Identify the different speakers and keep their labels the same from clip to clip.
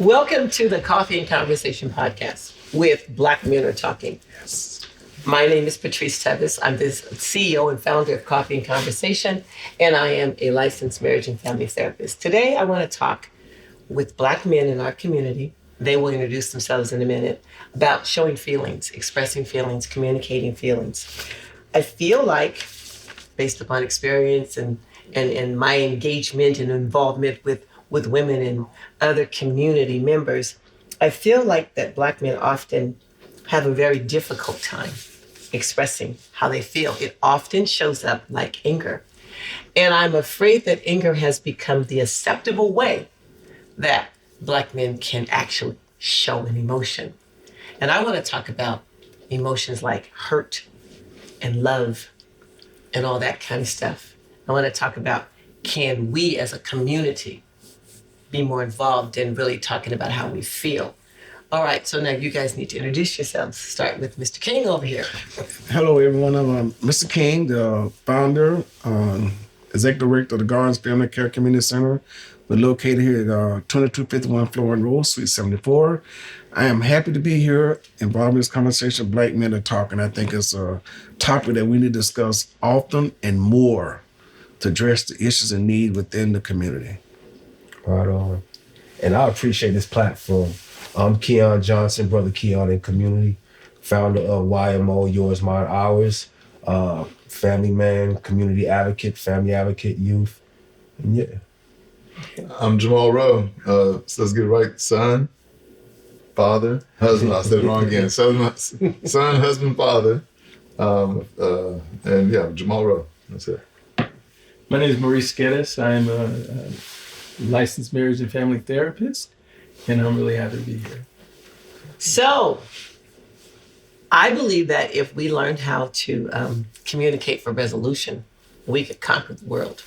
Speaker 1: Welcome to the Coffee and Conversation podcast with Black Men Are Talking. My name is Patrice Tevis. I'm the CEO and founder of Coffee and Conversation, and I am a licensed marriage and family therapist. Today, I want to talk with Black men in our community. They will introduce themselves in a minute, about showing feelings, expressing feelings, communicating feelings. I feel like, based upon experience and my engagement and involvement with women and other community members, I feel like that Black men often have a very difficult time expressing how they feel. It often shows up like anger. And I'm afraid that anger has become the acceptable way that Black men can actually show an emotion. And I want to talk about emotions like hurt and love and all that kind of stuff. I want to talk about, can we as a community be more involved in really talking about how we feel? All right, so now you guys need to introduce yourselves. Start with Mr. King over here.
Speaker 2: Hello, everyone. I'm Mr. King, the founder, executive director of the Gardens Family Care Community Center. We're located here at 2251 Florida Road, Suite 74. I am happy to be here involved in this conversation. Black Men Are Talking. I think it's a topic that we need to discuss often and more to address the issues and needs within the community.
Speaker 3: Right on. And I appreciate this platform. I'm Keon Johnson, Brother Keon in Community, founder of YMO, Yours, Mine, Ours, family man, community advocate, family advocate, youth. And yeah.
Speaker 4: I'm Jamal Rowe. So let's get it right. Son, father, husband. I said it wrong again. Son, husband, father. And yeah, Jamal Rowe. That's it.
Speaker 5: My name is Maurice Geddes. I'm a licensed marriage and family therapist, and I'm really happy to be here.
Speaker 1: So, I believe that if we learned how to communicate for resolution, we could conquer the world.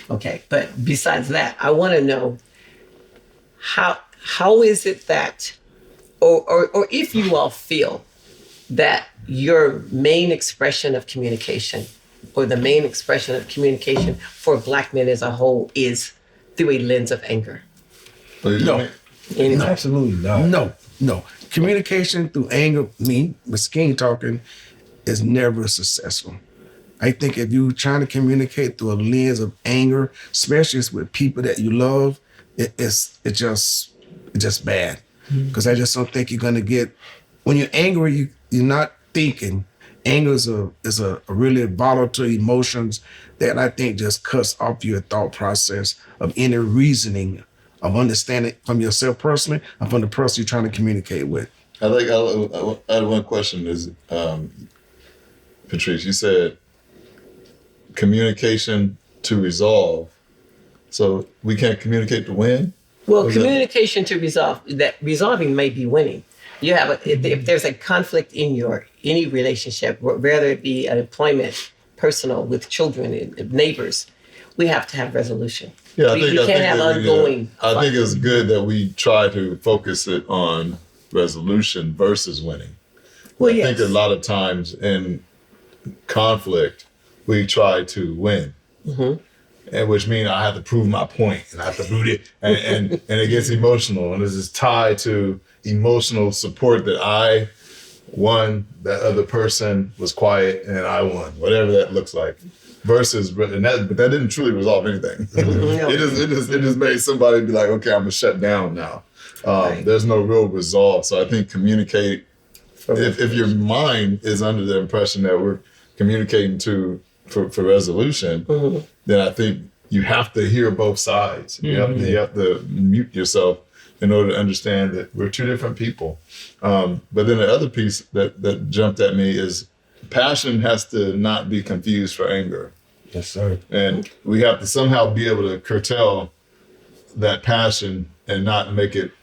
Speaker 1: Okay, but besides that, I want to know how is it that, or if you all feel that your main expression of communication, or the main expression of communication for Black men as a whole, is through a lens of anger.
Speaker 2: No.
Speaker 1: Anyway.
Speaker 3: Absolutely not.
Speaker 2: No. Communication through anger, me, Mr. King talking, is never successful. I think if you're trying to communicate through a lens of anger, especially with people that you love, it's just bad. Because I just don't think you're gonna get, when you're angry, you're not thinking. Anger is a really volatile emotions that I think just cuts off your thought process of any reasoning of understanding from yourself personally and from the person you're trying to communicate with.
Speaker 4: I think I had one question is, Patrice, you said communication to resolve. So we can't communicate to win?
Speaker 1: Well, communication to resolve, that resolving may be winning. You have if there's a conflict in any relationship, whether it be an employment, personal, with children, and neighbors, we have to have resolution.
Speaker 4: Yeah,
Speaker 1: we can't have ongoing.
Speaker 4: I think it's good that we try to focus it on resolution versus winning.
Speaker 1: Well,
Speaker 4: I think a lot of times in conflict, we try to win. Mm-hmm. And which means I have to prove my point and I have to root it and it gets emotional, and this is tied to emotional support that I won, that other person was quiet and I won, whatever that looks like. Versus, but that didn't truly resolve anything. It just made somebody be like, okay, I'm gonna shut down now. Right. There's no real resolve. So I think communicate. If your mind is under the impression that we're communicating for resolution, then I think you have to hear both sides. You have to mute yourself in order to understand that we're two different people. But then the other piece that jumped at me is passion has to not be confused for anger.
Speaker 3: Yes, sir.
Speaker 4: And we have to somehow be able to curtail that passion and not make it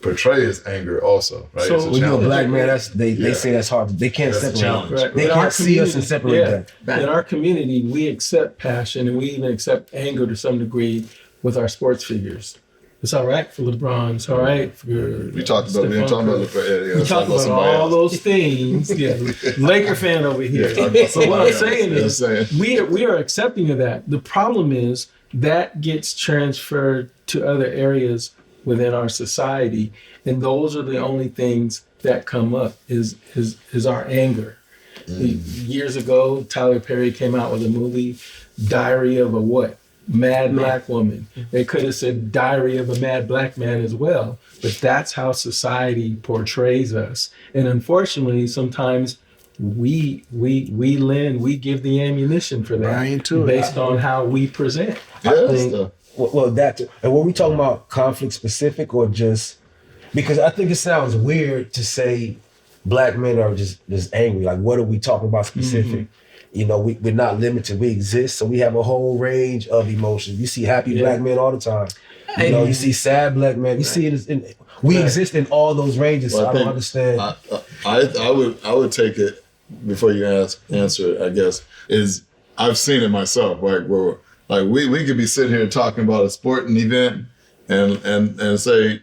Speaker 4: portray as anger also, right?
Speaker 3: So when you're a Black man, they say that's hard. They can't separate.
Speaker 5: Right.
Speaker 3: They can't see us and separate that.
Speaker 5: Right. In our community, we accept passion and we even accept anger to some degree with our sports figures. It's all right for LeBron. It's all right for
Speaker 4: we talked about LeBron.
Speaker 5: We talked about all those things. Yeah, Laker fan over here. So what I'm saying is, we are accepting of that. The problem is that gets transferred to other areas within our society, and those are the only things that come up is our anger. Years ago, Tyler Perry came out with a movie, Diary of a what? Mad Black Woman. They could have said Diary of a Mad Black Man as well, but that's how society portrays us. And unfortunately, sometimes we give the ammunition for that
Speaker 2: Right into it.
Speaker 5: based on how we present.
Speaker 3: I think, well, that, and were we talking about conflict specific or just, because I think it sounds weird to say Black men are just angry. Like, what are we talking about specific? You know, we're not limited. We exist, so we have a whole range of emotions. You see happy Black men all the time. You know, you see sad Black men. You see it we exist in all those ranges.
Speaker 4: Well,
Speaker 3: so I don't understand.
Speaker 4: I would take it before you answer it, I guess, is I've seen it myself. Like we could be sitting here talking about a sporting event and say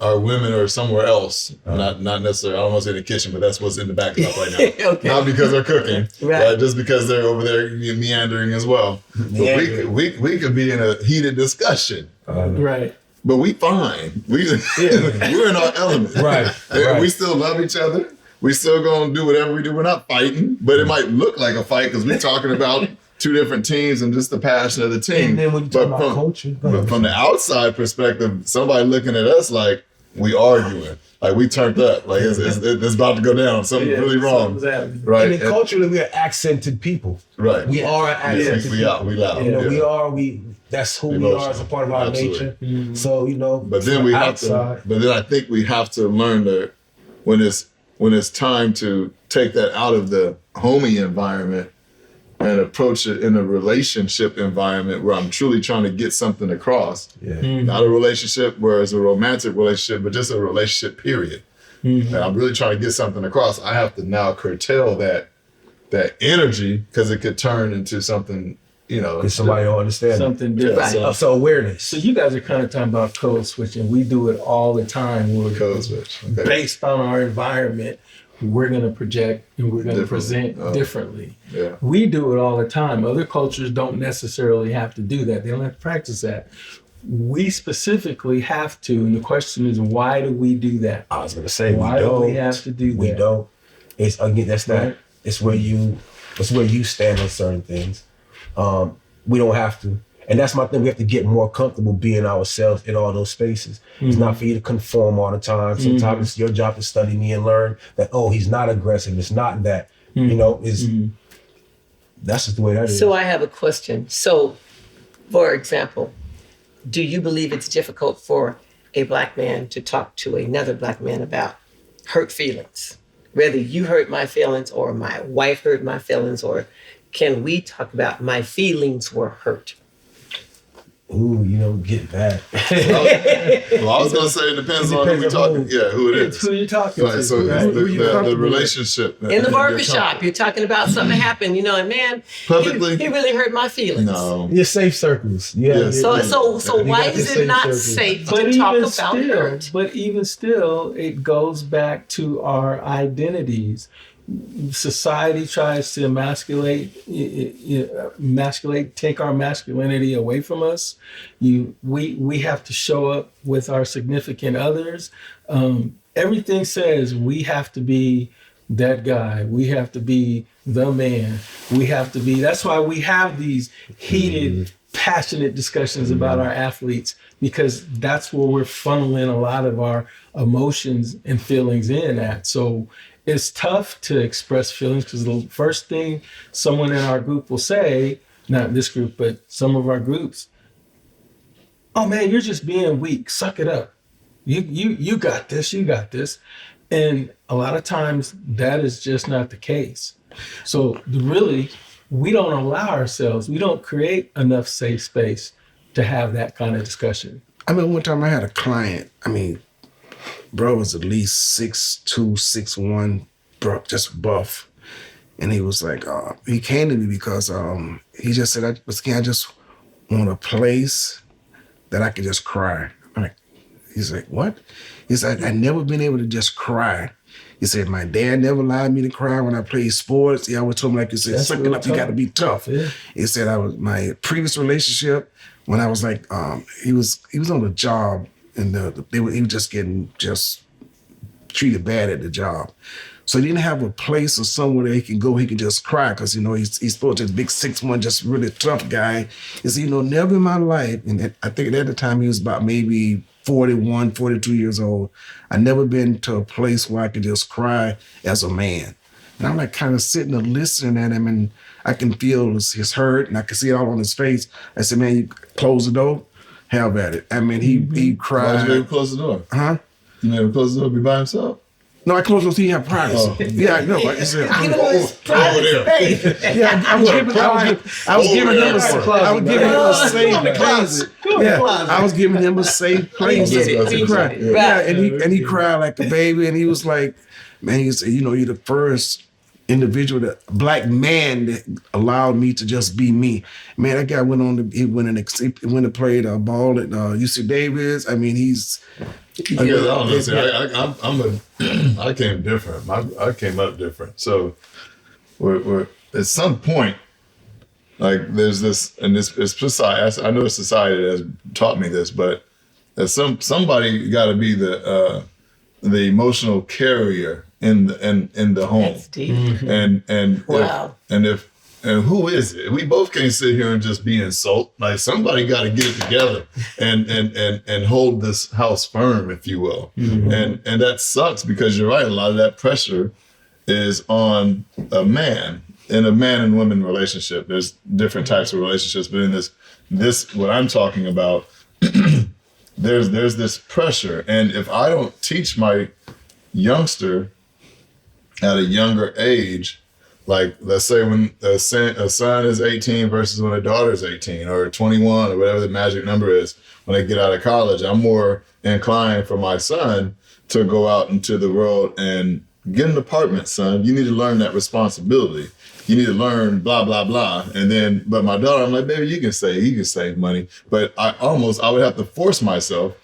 Speaker 4: our women are somewhere else, not necessarily. I don't want to say the kitchen, but that's what's in the backdrop right now.
Speaker 1: Okay.
Speaker 4: Not because they're cooking,
Speaker 1: Right.
Speaker 4: just because they're over there meandering as well. But we could be in a heated discussion.
Speaker 5: Right.
Speaker 4: But we fine. We're in our element.
Speaker 3: Right.
Speaker 4: And we still love each other. We still gonna do whatever we do. We're not fighting, but it might look like a fight because we're talking about two different teams and just the passion of the team.
Speaker 3: And then when you talk about culture,
Speaker 4: but from the outside perspective, somebody looking at us like we arguing, like we turned up, like it's about to go down. Something really wrong, right?
Speaker 3: And then culturally, we are accented people.
Speaker 4: Right.
Speaker 3: We are accented people.
Speaker 4: We loud.
Speaker 3: You know, that's who we are as a part of our nature. So, you know,
Speaker 4: but then I think we have to learn that when it's time to take that out of the homey environment and approach it in a relationship environment where I'm truly trying to get something across. Not a relationship where it's a romantic relationship, but just a relationship, period. And I'm really trying to get something across. I have to now curtail that energy because it could turn into something, you know.
Speaker 3: Because somebody don't understand.
Speaker 5: Something different.
Speaker 1: Right.
Speaker 3: So awareness.
Speaker 5: So you guys are kind of talking about code switching. We do it all the time. We're
Speaker 4: Code switch. Okay.
Speaker 5: based on our environment. We're going to project and we're going to present differently.
Speaker 4: Yeah.
Speaker 5: We do it all the time. Other cultures don't necessarily have to do that. They don't have to practice that. We specifically have to. And the question is, why do we do that?
Speaker 3: I was going to say,
Speaker 5: Why do we have to do that?
Speaker 3: We don't. It's again, that's not.
Speaker 5: Right.
Speaker 3: It's where you stand on certain things. We don't have to. And that's my thing. We have to get more comfortable being ourselves in all those spaces. It's not for you to conform all the time. Sometimes it's your job to study me and learn that, he's not aggressive. It's not that. You know, that's just the way that is.
Speaker 1: So I have a question. So, for example, do you believe it's difficult for a Black man to talk to another Black man about hurt feelings? Whether you hurt my feelings or my wife hurt my feelings, or can we talk about my feelings were hurt?
Speaker 3: Ooh, get that.
Speaker 4: Well, I was going to say it depends on who we're talking. Yeah, who it
Speaker 5: It's
Speaker 4: is.
Speaker 5: who you're talking to.
Speaker 4: So
Speaker 5: right?
Speaker 4: the relationship
Speaker 1: In the barbershop, you're talking about something happened, and man,
Speaker 4: Publicly?
Speaker 1: he really hurt my feelings.
Speaker 4: No.
Speaker 3: Your safe circles. Yeah.
Speaker 4: Yes.
Speaker 1: So
Speaker 3: You
Speaker 1: why
Speaker 3: got the
Speaker 1: is it
Speaker 3: same
Speaker 1: not
Speaker 3: circle.
Speaker 1: safe
Speaker 5: But
Speaker 1: to talk
Speaker 5: even
Speaker 1: about hurt?
Speaker 5: but even still, it goes back to our identities. Society tries to emasculate, take our masculinity away from us. We have to show up with our significant others. Everything says we have to be that guy. We have to be the man. We have to be. That's why we have these heated, passionate discussions about our athletes, because that's where we're funneling a lot of our emotions and feelings in at. So it's tough to express feelings because the first thing someone in our group will say, not this group, but some of our groups, oh man, you're just being weak. Suck it up. You got this. You got this. And a lot of times that is just not the case. So really, we don't allow ourselves, we don't create enough safe space to have that kind of discussion.
Speaker 2: I mean, one time I had a client. I mean, bro was at least 6'2", 6'1", bro, just buff. And he was like, he came to me because he just said, I just want a place that I could just cry. He's like, what? He said, I never been able to just cry. He said, my dad never allowed me to cry when I played sports. He always told me, like you said, suck it up, you got to be tough.
Speaker 5: Yeah.
Speaker 2: He said, my previous relationship, when I was like, he was on the job and he was just getting treated bad at the job. So he didn't have a place or somewhere that he can go. He can just cry because, he's supposed to be a big 6'1", just really tough guy. He said, never in my life, and I think at the time he was about maybe 41, 42 years old, I never been to a place where I could just cry as a man. And I'm like kind of sitting and listening at him, and I can feel his hurt, and I can see it all on his face. I said, man, you close the door, have at it. I mean, he cried.
Speaker 4: Why'd you make him close the door?
Speaker 2: Huh?
Speaker 4: You made him close the door, be by himself?
Speaker 2: No, I closed it so he had privacy.
Speaker 4: Oh.
Speaker 2: Yeah, I know. I said,
Speaker 4: Over there.
Speaker 2: yeah, I was giving him a safe place. Yeah, I was giving him a safe place to cry. Yeah, and he cried like a baby, and he was like, man, he said, you're the first individual, that black man that allowed me to just be me. Man, that guy went and played ball at UC Davis. I mean, he's.
Speaker 4: Yeah, I don't know. See, I came different. I came up different. So, we're at some point, like there's this, and it's society. I know society has taught me this, but somebody got to be the emotional carrier in the home.
Speaker 1: That's deep.
Speaker 4: And
Speaker 1: Wow.
Speaker 4: And who is it? We both can't sit here and just be insult. Like somebody got to get it together and hold this house firm, if you will. And that sucks because you're right. A lot of that pressure is on a man in a man and woman relationship. There's different types of relationships, but in this what I'm talking about, there's this pressure. And if I don't teach my youngster at a younger age, like let's say when a son is 18 versus when a daughter is 18 or 21 or whatever the magic number is when they get out of college, I'm more inclined for my son to go out into the world and get an apartment, son. You need to learn that responsibility. You need to learn blah, blah, blah. But my daughter, I'm like, baby, you can save money. But I would have to force myself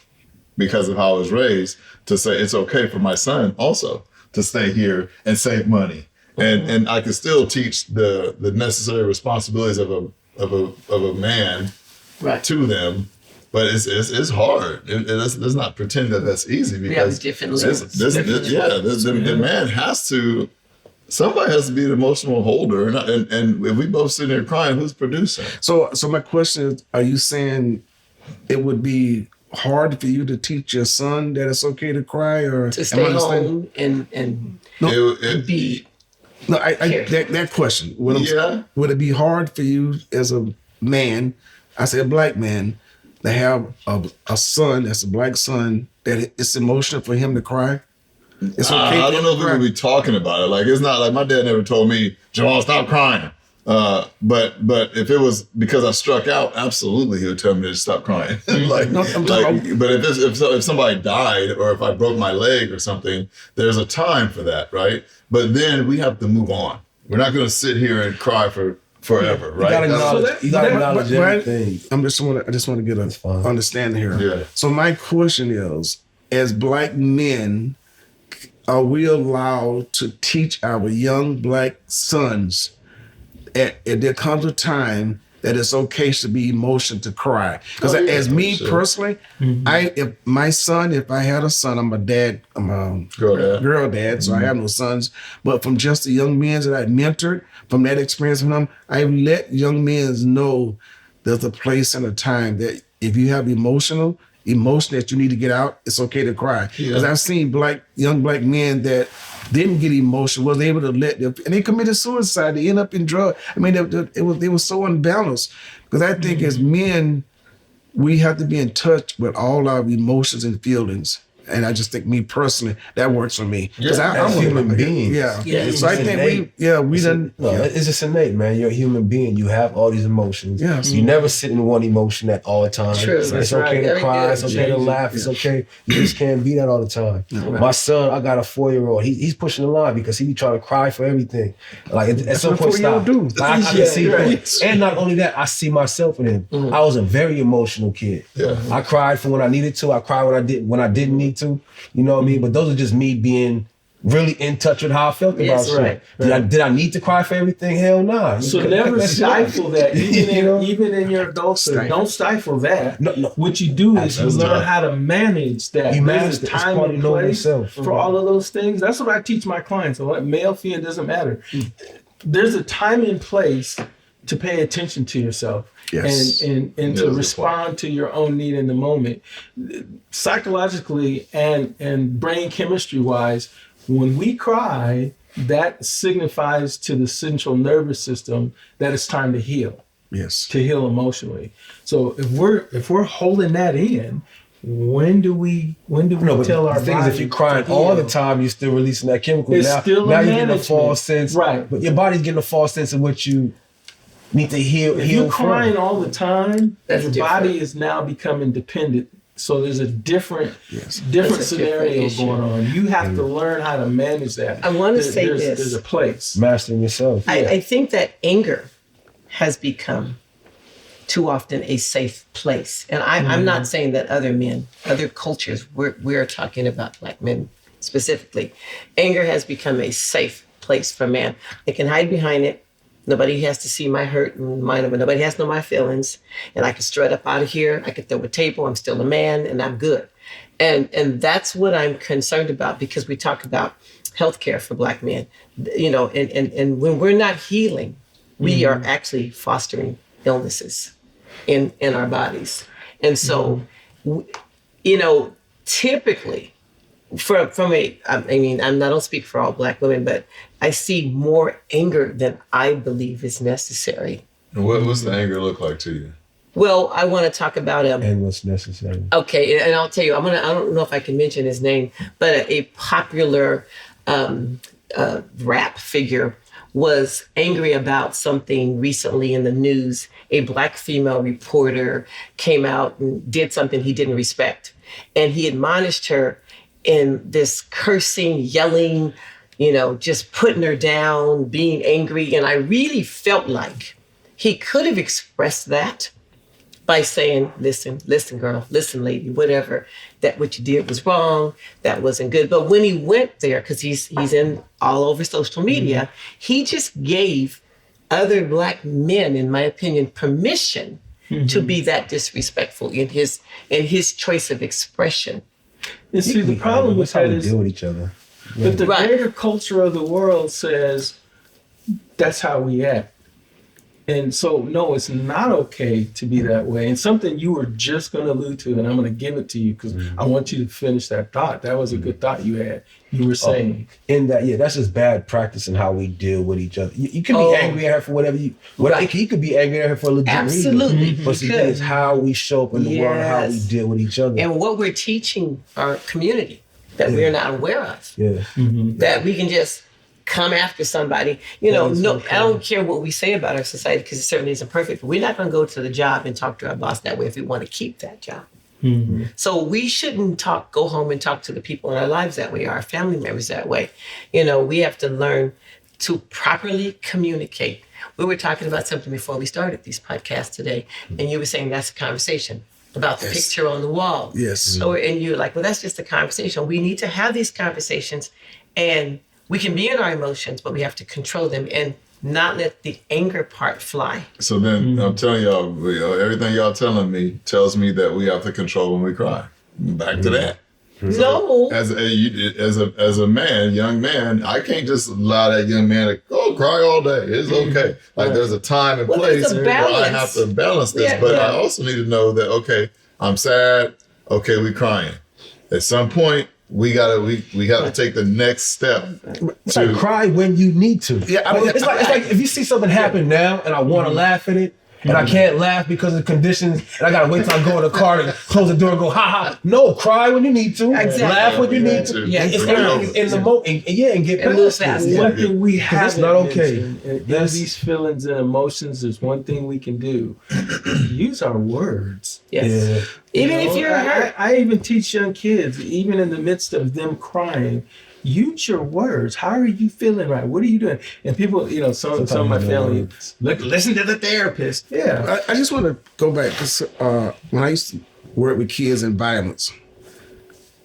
Speaker 4: because of how I was raised to say it's okay for my son also to stay here and save money. And I can still teach the necessary responsibilities of a man to them, but it's hard. Let's not pretend that that's easy because the man has to. Somebody has to be the emotional holder, and if we both sit there crying, who's producing?
Speaker 2: So my question is: are you saying it would be hard for you to teach your son that it's okay to cry, or
Speaker 1: to stay home and be?
Speaker 2: No, that question. Would it be hard for you as a man, I say a black man, to have a son that's a black son that it's emotional for him to cry? It's okay.
Speaker 4: I don't know if we would be talking about it. Like it's not like my dad never told me, Jamal, stop crying. But if it was because I struck out, absolutely he would tell me to stop crying. But if somebody died or if I broke my leg or something, there's a time for that, right? But then we have to move on. We're not going to sit here and cry for forever, right?
Speaker 3: You got to acknowledge everything.
Speaker 2: I just want to get an understanding here.
Speaker 4: Yeah.
Speaker 2: So my question is, as black men, are we allowed to teach our young black sons at there comes a time that it's okay to be emotional to cry? Because personally, if I had a son, I'm a dad, I'm a girl dad, so I have no sons. But from just the young men that I mentored, from that experience from them, I let young men know there's a place and a time that if you have emotion that you need to get out, it's okay to cry. Because I've seen young black men that didn't get emotional, wasn't able to and they committed suicide. They end up in drug. I mean, they were so unbalanced. Because I think as men, we have to be in touch with all our emotions and feelings. And I just think me personally, that works for me. Because I'm a human being. Yeah. So I think
Speaker 3: it's just innate, man. You're a human being. You have all these emotions.
Speaker 2: Yeah.
Speaker 3: You never sit in one emotion at all times.
Speaker 1: True.
Speaker 3: It's okay to cry. It's okay to laugh. It's okay. You just can't be that all the time. My son, I got a 4-year-old. He's pushing the line because he be trying to cry for everything. Like at some point, stop. I can see that. And not only that, I see myself in him. I was a very emotional kid.
Speaker 4: Yeah.
Speaker 3: I cried for when I needed to. I cried when I didn't need to. You know what I mean? But those are just me being really in touch with how I felt about
Speaker 1: Yes,
Speaker 3: shit.
Speaker 1: right,
Speaker 3: Did I need to cry for everything? Hell nah.
Speaker 5: So never stifle that, even in your adulthood.
Speaker 2: Stifle.
Speaker 5: Don't stifle that.
Speaker 3: No.
Speaker 5: What you do is you
Speaker 4: Absolutely.
Speaker 5: learn how to manage that.
Speaker 3: You
Speaker 5: There's
Speaker 3: manage
Speaker 5: a
Speaker 3: it. It's
Speaker 5: time
Speaker 3: part
Speaker 5: and
Speaker 3: of knowing
Speaker 5: place
Speaker 3: yourself.
Speaker 5: for all of those things. That's what I teach my clients. So like male, female, doesn't matter. There's a time and place to pay attention to yourself.
Speaker 2: Yes.
Speaker 5: And
Speaker 4: That's
Speaker 5: to
Speaker 4: a good
Speaker 5: respond to your own need in the moment. Psychologically and brain chemistry wise, when we cry, that signifies to the central nervous system that it's time to heal.
Speaker 2: Yes.
Speaker 5: To heal emotionally. So if we're holding that in, when do we
Speaker 3: No,
Speaker 5: tell
Speaker 3: but
Speaker 5: our
Speaker 3: the thing is,
Speaker 5: body
Speaker 3: if you're crying
Speaker 5: to
Speaker 3: all
Speaker 5: heal?
Speaker 3: the time, you're still releasing that chemical.
Speaker 5: It's still a
Speaker 3: now you're getting a
Speaker 5: management.
Speaker 3: false sense,
Speaker 5: Right.
Speaker 3: But your body's getting a false sense of what you need to heal.
Speaker 5: If
Speaker 3: heal
Speaker 5: you're crying
Speaker 3: from.
Speaker 5: all the time,
Speaker 1: That's
Speaker 5: your
Speaker 1: different.
Speaker 5: body is now becoming dependent. So there's a different
Speaker 2: Yes.
Speaker 5: different
Speaker 1: That's a different
Speaker 5: scenario
Speaker 1: issue.
Speaker 5: going on. You have to learn how to manage that.
Speaker 1: I wanna say
Speaker 5: there's,
Speaker 1: this.
Speaker 5: There's a place.
Speaker 3: Mastering yourself.
Speaker 1: I think that anger has become too often a safe place. And I'm not saying that other men, other cultures, we're talking about Black men specifically. Anger has become a safe place for man. I can hide behind it. Nobody has to see my hurt and nobody has to know my feelings. And I can strut up out of here. I can throw a table. I'm still a man and I'm good. And that's what I'm concerned about, because we talk about healthcare for Black men, and when we're not healing, we are actually fostering illnesses in our bodies. And so, typically from I don't speak for all Black women, but I see more anger than I believe is necessary.
Speaker 4: And what's the anger look like to you?
Speaker 1: Well, I want to talk about
Speaker 3: And what's necessary.
Speaker 1: okay, and I'll tell you, I don't know if I can mention his name, but a popular rap figure was angry about something recently in the news. A Black female reporter came out and did something he didn't respect. And he admonished her in this cursing, yelling, just putting her down, being angry. And I really felt like he could have expressed that by saying, listen, girl, listen, lady, whatever, that what you did was wrong, that wasn't good. But when he went there, because he's in all over social media, he just gave other Black men, in my opinion, permission to be that disrespectful in his choice of expression.
Speaker 5: And see, the problem with
Speaker 3: how
Speaker 5: that
Speaker 3: we
Speaker 5: is,
Speaker 3: deal with each other.
Speaker 5: but the
Speaker 1: Right.
Speaker 5: greater culture of the world says that's how we act. And so, no, it's not okay to be that way. And something you were just going to allude to, and I'm going to give it to you because I want you to finish that thought. That was a good thought you had. You were saying.
Speaker 3: In that, that's just bad practice in how we deal with each other. You can be angry at her for whatever
Speaker 1: Right.
Speaker 3: he could be angry at her for a legit
Speaker 1: Absolutely.
Speaker 3: reason. But the
Speaker 1: He
Speaker 3: thing
Speaker 1: could.
Speaker 3: is how we show up in the world, how we
Speaker 1: Yes.
Speaker 3: deal with each other.
Speaker 1: And what we're teaching our community that we're not aware of,
Speaker 3: Yeah.
Speaker 1: that we can just come after somebody. No, I don't care what we say about our society, because it certainly isn't perfect. But we're not going to go to the job and talk to our boss that way if we want to keep that job. So we shouldn't go home and talk to the people in our lives that way, our family members that way. We have to learn to properly communicate. We were talking about something before we started these podcasts today, and you were saying that's a conversation about the picture on the wall.
Speaker 2: Yes.
Speaker 1: So, and you're like, well, that's just a conversation. We need to have these conversations, and we can be in our emotions, but we have to control them and not let the anger part fly.
Speaker 4: So then I'm telling y'all, everything y'all telling me tells me that we have to control when we cry. Back to that.
Speaker 1: No.
Speaker 4: As a man, young man, I can't just allow that young man to cry all day. It's okay. Like there's a time and
Speaker 1: Well, there's
Speaker 4: place
Speaker 1: a
Speaker 4: where I
Speaker 1: balance.
Speaker 4: have to balance this.
Speaker 1: Yeah.
Speaker 4: But I also need to know that, okay, I'm sad. Okay, we crying. At some point, we gotta take the next step.
Speaker 3: It's like cry when you need to.
Speaker 2: Yeah,
Speaker 3: it's like if you see something happen now and I want to laugh at it, and I can't laugh because of conditions, and I gotta wait till I go in the car and close the door and go, ha ha. No, cry when you need to.
Speaker 1: Exactly.
Speaker 3: Laugh when you need to.
Speaker 1: Yeah,
Speaker 3: It's
Speaker 1: exactly.
Speaker 3: in the moment, and get
Speaker 1: And move
Speaker 3: past
Speaker 1: fast.
Speaker 3: it.
Speaker 5: One thing we have
Speaker 3: not okay.
Speaker 5: in
Speaker 3: That's-
Speaker 5: these feelings and emotions, there's one thing we can do. Use our words.
Speaker 1: Yes.
Speaker 3: Yeah.
Speaker 1: Even if you're hurt.
Speaker 5: I even teach young kids, even in the midst of them crying, use your words. How are you feeling right? What are you doing? And people, some of my family, listen to the therapist. Yeah.
Speaker 2: I just want to go back. When I used to work with kids in violence,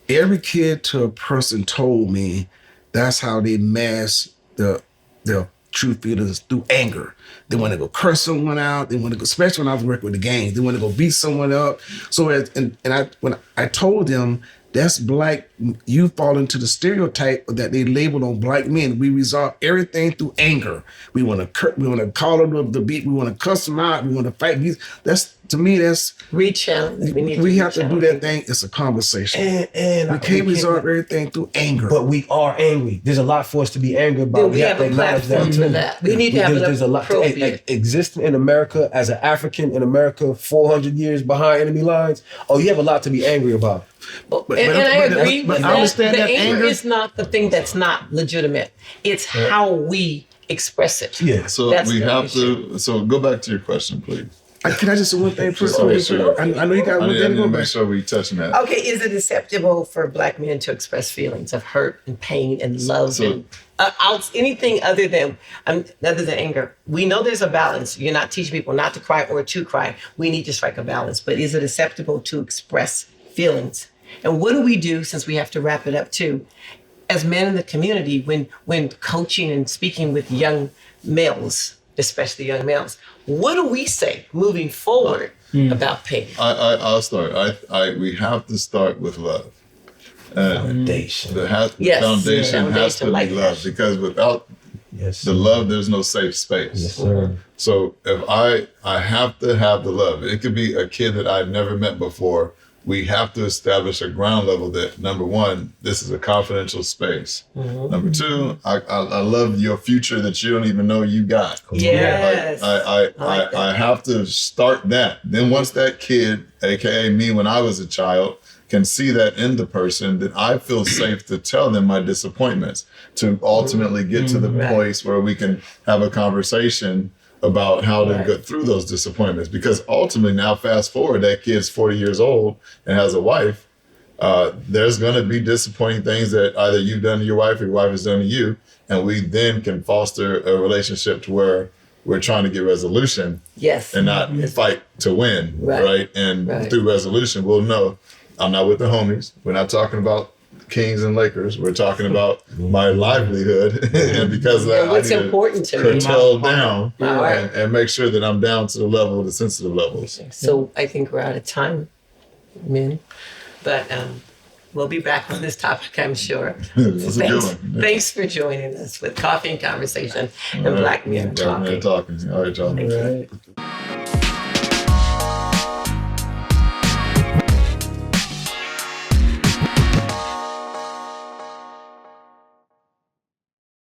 Speaker 2: every kid to a person told me That's how they mask the true feelings through anger. They want to go curse someone out. They want to go, especially when I was working with the gangs, they want to go beat someone up. So when I told them that's black, you fall into the stereotype that they labeled on black men. We resolve everything through anger. We want to call them the beat. We want to cuss them out. We want to fight. That's, to me, that's
Speaker 1: Re-challenge.
Speaker 2: we have to do that thing. It's a conversation.
Speaker 3: And
Speaker 2: We can't resolve everything through anger.
Speaker 3: But we are angry. There's a lot for us to be angry about.
Speaker 1: Then we have a platform for that. We need to have
Speaker 3: There's a lot existing in America as an African in America 400 years behind enemy lines. Oh, you have a lot to be angry about.
Speaker 1: And I agree with
Speaker 2: but I
Speaker 1: that.
Speaker 2: understand
Speaker 1: The
Speaker 2: that
Speaker 1: anger
Speaker 2: anger-
Speaker 1: is not the thing that's not legitimate. It's how we express it.
Speaker 3: Yeah.
Speaker 4: So
Speaker 1: That's
Speaker 4: we
Speaker 1: the
Speaker 4: have
Speaker 1: issue.
Speaker 4: to. So go back to your question, please.
Speaker 2: Can I just say one thing first?
Speaker 4: Okay, sure.
Speaker 2: I know you got
Speaker 4: I
Speaker 2: one
Speaker 4: need
Speaker 2: thing to
Speaker 4: to
Speaker 2: go
Speaker 4: make
Speaker 2: back.
Speaker 4: sure we touching that.
Speaker 1: Okay, is it acceptable for black men to express feelings of hurt and pain and love
Speaker 4: So-
Speaker 1: and anything other than anger? We know there's a balance. You're not teaching people not to cry or to cry. We need to strike a balance. But is it acceptable to express feelings? And what do we do, since we have to wrap it up too, as men in the community when coaching and speaking with young males, especially young males? What do we say moving forward about pain?
Speaker 4: I'll start. We have to start with love.
Speaker 3: Foundation.
Speaker 4: The
Speaker 1: Yes,
Speaker 4: foundation has
Speaker 1: foundation
Speaker 4: to
Speaker 1: like
Speaker 4: be love,
Speaker 1: that.
Speaker 4: because without
Speaker 3: Yes.
Speaker 4: the love, there's no safe space.
Speaker 3: Yes, sir.
Speaker 4: So if I have to have the love. It could be a kid that I've never met before. We have to establish a ground level that, number one, this is a confidential space. Number two, I love your future that you don't even know you got.
Speaker 1: Yes.
Speaker 4: I have to start that. Then once that kid, aka me when I was a child, can see that in the person, then I feel safe to tell them my disappointments, to ultimately get to the place where we can have a conversation about how to get through those disappointments. Because ultimately now, fast forward, that kid's 40 years old and has a wife. There's going to be disappointing things that either you've done to your wife or your wife has done to you. And we then can foster a relationship to where we're trying to get resolution
Speaker 1: Yes.
Speaker 4: and not fight to win, right? And through resolution, we'll know I'm not with the homies. We're not talking about Kings and Lakers. We're talking about my livelihood. And because of that,
Speaker 1: And what's
Speaker 4: I need
Speaker 1: important
Speaker 4: to
Speaker 1: to me.
Speaker 4: curtail down
Speaker 1: Right.
Speaker 4: and make sure that I'm down to the level, the sensitive levels.
Speaker 1: So I think we're out of time, men. But we'll be back on this topic, I'm sure.
Speaker 4: That's a good one.
Speaker 1: Thanks for joining us with Coffee and Conversation and Black Men
Speaker 4: Black Men
Speaker 1: Talking.
Speaker 4: Talking. All right, y'all.
Speaker 1: Thank you.
Speaker 5: Right.